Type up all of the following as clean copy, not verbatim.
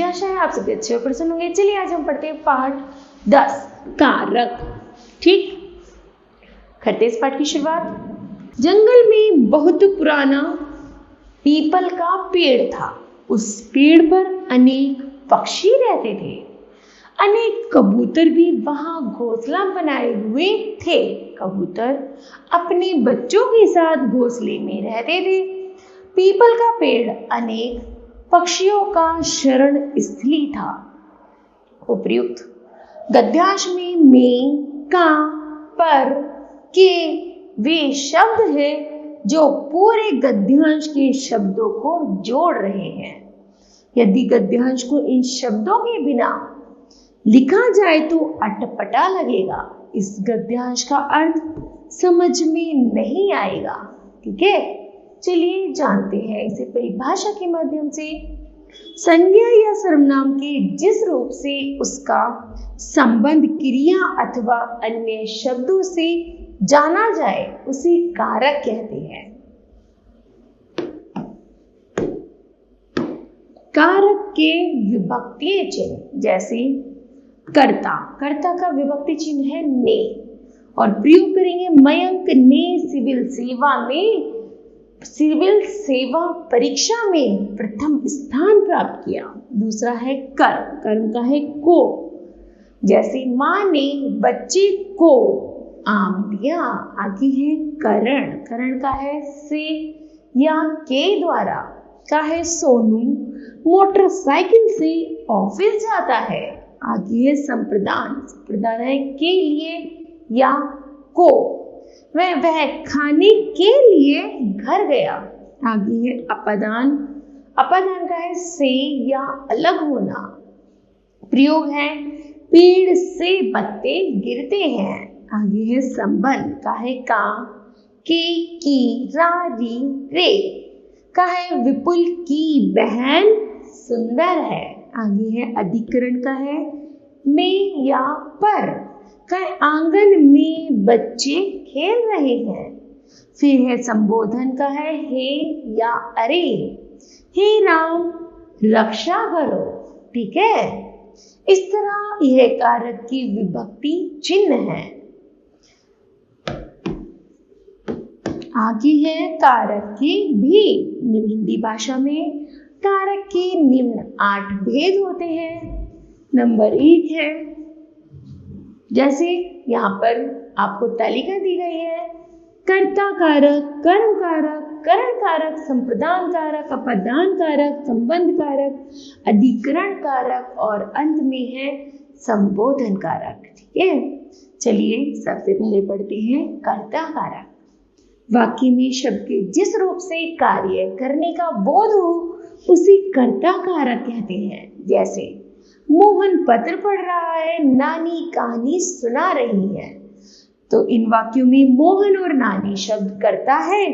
आशा है आप सभी अच्छे और प्रसन्न होंगे। चलिए आज हम पढ़ते हैं पाठ 10 कारक। ठीक, करते इस पाठ की शुरुआत। जंगल में बहुत पुराना पीपल का पेड़ था। उस पेड़ पर अनेक पक्षी रहते थे। अनेक कबूतर भी वहां घोंसला बनाए हुए थे। कबूतर अपने बच्चों के साथ घोंसले में रहते थे। पीपल का पेड़ अनेक पक्षियों का शरण स्थली था। उपर्युक्त गद्यांश में का, पर, के वे शब्द हैं जो पूरे गद्यांश के शब्दों को जोड़ रहे हैं। यदि गद्यांश को इन शब्दों के बिना लिखा जाए तो अटपटा लगेगा। इस गद्यांश का अर्थ समझ में नहीं आएगा। ठीक है, चलिए जानते हैं इसे परिभाषा के माध्यम से। संज्ञा या सर्वनाम के जिस रूप से उसका संबंध क्रिया अथवा अन्य शब्दों से जाना जाए उसे कारक कहते हैं। कारक के विभक्ति चिन्ह जैसे कर्ता, कर्ता का विभक्ति चिन्ह है ने, और प्रयोग करेंगे मयंक ने सिविल सेवा परीक्षा में प्रथम स्थान प्राप्त किया। दूसरा है कर्म, कर्म का है को, जैसे माँ ने बच्चे को आम दिया। आगे है करण, करण का है से या के द्वारा, का है सोनू मोटरसाइकिल से ऑफिस जाता है। आगे है संप्रदान, संप्रदान है के लिए या को, वह खाने के लिए घर गया। आगे है अपादान, अपादान का है से या अलग होना। प्रयोग है पेड़ से पत्ते गिरते हैं। आगे है संबंध, का है का, के, की, रा, री, रे, का है विपुल की बहन सुंदर है। आगे है अधिकरण, का है में या पर, का है आंगन में बच्चे खेल रहे हैं। फिर है संबोधन, का है हे या अरे, हे राम रक्षा करो। ठीक है, इस तरह यह कारक की विभक्ति चिन्ह है। आगे है कारक के भेद। हिंदी भाषा में कारक के निम्न 8 भेद होते हैं। नंबर 1 है, जैसे यहाँ पर आपको तालिका दी गई है, कर्ता कारक, कर्म कारक, करण कारक, संप्रदान कारक, अपादान कारक, संबंध कारक, अधिकरण कारक और अंत में है संबोधन कारक। ठीक है, चलिए सबसे पहले पढ़ते हैं कर्ता कारक। वाक्य में शब्द के जिस रूप से कार्य करने का बोध हो उसे कर्ता कारक कहते हैं। जैसे मोहन पत्र पढ़ रहा है, नानी कहानी सुना रही है। तो इन वाक्यों में मोहन और नानी शब्द कर्ता है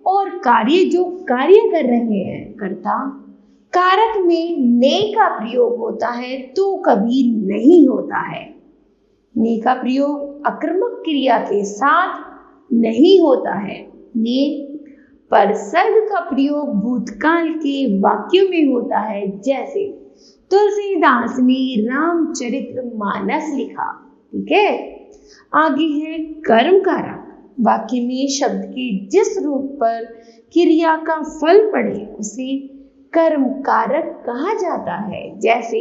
और कार्य जो कार्य कर रहे हैं कर्ता। कारक में ने का प्रयोग होता है तो कभी नहीं होता है। ने का प्रयोग अकर्मक क्रिया के साथ नहीं होता है। ने पर सर्ग का प्रयोग भूतकाल के वाक्यों में होता है। जैसे तुलसीदास ने रामचरितमानस लिखा। ठीक है, आगे है कर्म कारक। वाक्य में शब्द के जिस रूप पर क्रिया का फल पड़े उसे कर्म कारक कहा जाता है। जैसे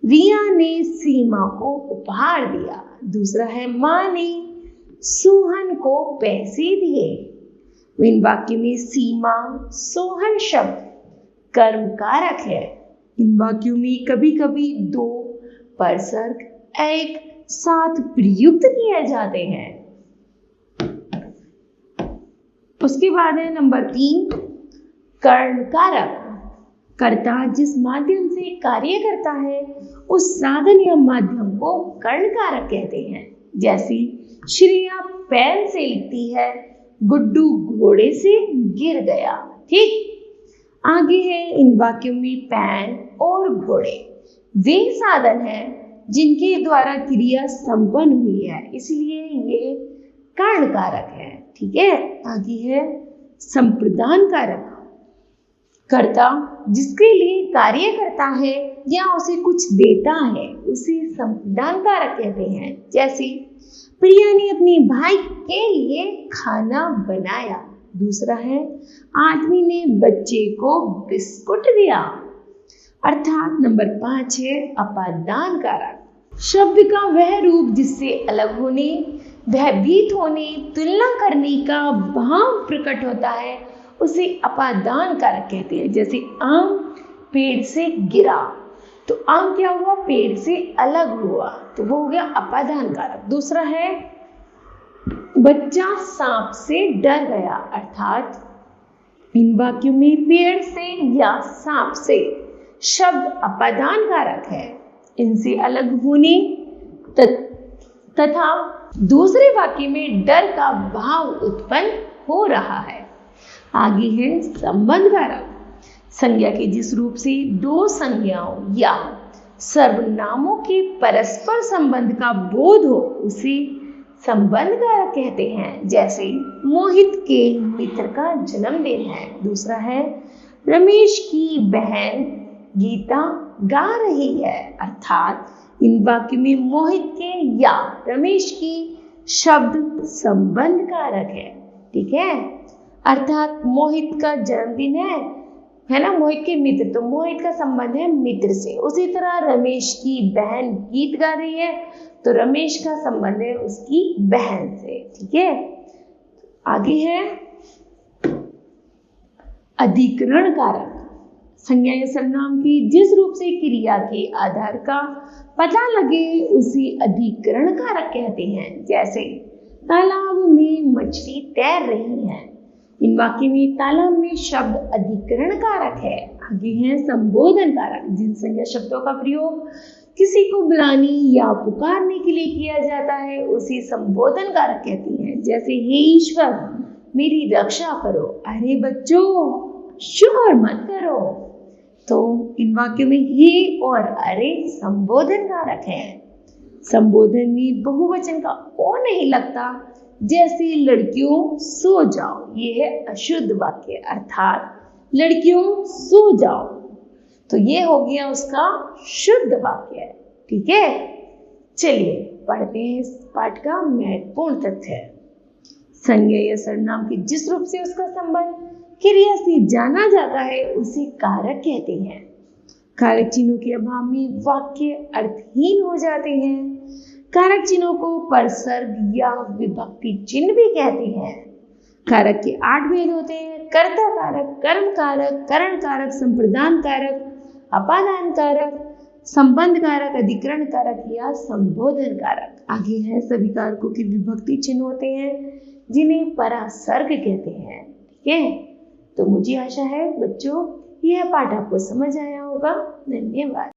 रिया ने सीमा को उपहार दिया। दूसरा है माँ ने सोहन को पैसे दिए। इन वाक्य में सीमा, सोहन शब्द कर्म कारक है। इन वाक्यों में कभी कभी 2 परसर्ग एक साथ प्रयुक्त किए जाते हैं। उसके बाद है नंबर 3 कर्ण कारक। कर्ता जिस माध्यम से कार्य करता है उस साधन या माध्यम को कर्ण कारक कहते हैं। जैसे श्रेया पेन से लिखती है, गुड्डू घोड़े से गिर गया। ठीक, आगे है इन वाक्यों में पेन और घोड़े वे साधन हैं जिनके द्वारा क्रिया संपन्न हुई है, इसलिए ये कर्ण कारक है। ठीक है, आगे है संप्रदान कारक। कर्ता जिसके लिए कार्य करता है या उसे कुछ देता है उसे संप्रदान कारक कहते हैं। जैसे प्रिया ने अपने भाई के लिए खाना बनाया। दूसरा है आदमी ने बच्चे को बिस्कुट दिया। अर्थात नंबर 5 है अपादान कारक। शब्द का वह रूप जिससे अलग होने, भयभीत होने, तुलना करने का भाव प्रकट होता है उसे अपादान कारक कहते हैं। जैसे आम पेड़ से गिरा, तो आम क्या हुआ, पेड़ से अलग हुआ, तो वो हो गया अपादान कारक। दूसरा है बच्चा सांप से डर गया। अर्थात इन वाक्यों में पेड़ से या सांप से शब्द अपादान कारक है, इनसे अलग होने तथा दूसरे वाक्य में डर का भाव उत्पन्न हो रहा है। आगे है संबंध कारक। संज्ञा के जिस रूप से दो संज्ञाओं या सर्वनामों के परस्पर संबंध का बोध हो उसे संबंध कारक कहते हैं। जैसे मोहित के मित्र का जन्मदिन है। दूसरा है रमेश की बहन गीता गा रही है। अर्थात इन वाक्य में मोहित के या रमेश की शब्द संबंध कारक है। ठीक है, अर्थात मोहित का जन्मदिन है ना, मोहित के मित्र, तो मोहित का संबंध है मित्र से। उसी तरह रमेश की बहन गीत गा रही है, तो रमेश का संबंध है उसकी बहन से। ठीक है, आगे है अधिकरण कारक। संज्ञा या सर्वनाम की जिस रूप से क्रिया के आधार का पता लगे उसे अधिकरण कारक कहते हैं। जैसे तालाब में मछली तैर रही है। इन वाक्य में तालाब में शब्द अधिकरण कारक है। आगे है संबोधन कारक। जिन संज्ञा शब्दों का प्रयोग किसी को बुलाने या पुकारने के लिए किया जाता है उसे संबोधन कारक कहते हैं। जैसे हे ईश्वर मेरी रक्षा करो, अरे बच्चों शोर मत करो। तो इन वाक्यों में हे और अरे संबोधन कारक है। संबोधन में बहुवचन का ओ नहीं लगता। जैसे लड़कियों सो जाओ, ये है अशुद्ध वाक्य, अर्थात लड़कियों सो जाओ, तो ये हो गया उसका शुद्ध वाक्य। ठीक है, चलिए पढ़ते हैं इस पाठ का महत्वपूर्ण तथ्य। संज्ञा या सर्वनाम के जिस रूप से उसका संबंध क्रिया से जाना जाता है उसे कारक कहते हैं। कारक चिन्हों के अभाव में वाक्य अर्थहीन हो जाते हैं। कारक चिन्हों को परसर्ग या विभक्ति चिन्ह भी कहते हैं। कारक के 8 भेद होते हैं: कर्ता कारक, कर्म कारक, करण कारक, संप्रदान कारक, अपादान कारक, संबंध कारक, अधिकरण कारक या संबोधन कारक। आगे है सभी कारकों के विभक्ति चिन्ह होते हैं जिन्हें परसर्ग कहते हैं। ठीक है, तो मुझे आशा है बच्चों यह पाठ आपको समझ आया होगा। धन्यवाद।